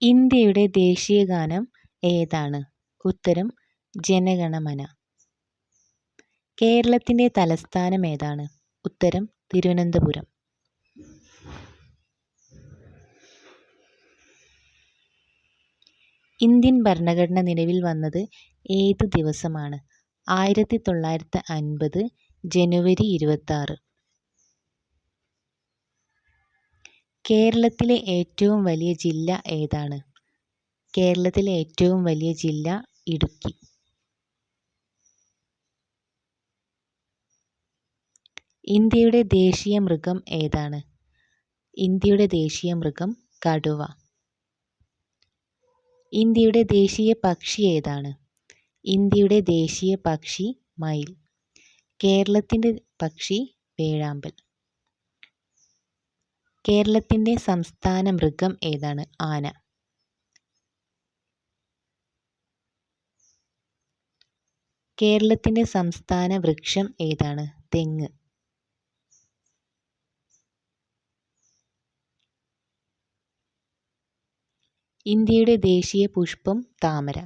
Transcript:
ഇന്ത്യയുടെ ദേശീയഗാനം ഏതാണ്? ഉത്തരം ജനഗണമന. കേരളത്തിൻ്റെ തലസ്ഥാനം ഏതാണ്? ഉത്തരം തിരുവനന്തപുരം. ഇന്ത്യൻ ഭരണഘടന നിലവിൽ വന്നത് ഏത് ദിവസമാണ്? 1950 ജനുവരി 26. കേരളത്തിലെ ഏറ്റവും വലിയ ജില്ല ഏതാണ്? കേരളത്തിലെ ഏറ്റവും വലിയ ജില്ല ഇടുക്കി. ഇന്ത്യയുടെ ദേശീയ മൃഗം ഏതാണ്? ഇന്ത്യയുടെ ദേശീയ മൃഗം കടുവ. ഇന്ത്യയുടെ ദേശീയ പക്ഷി ഏതാണ്? ഇന്ത്യയുടെ ദേശീയ പക്ഷി മയിൽ. കേരളത്തിൻ്റെ പക്ഷി വേഴാമ്പൽ. കേരളത്തിൻ്റെ സംസ്ഥാന മൃഗം ഏതാണ്? ആന. കേരളത്തിൻ്റെ സംസ്ഥാന വൃക്ഷം ഏതാണ്? തെങ്ങ്. ഇന്ത്യയുടെ ദേശീയ പുഷ്പം താമര.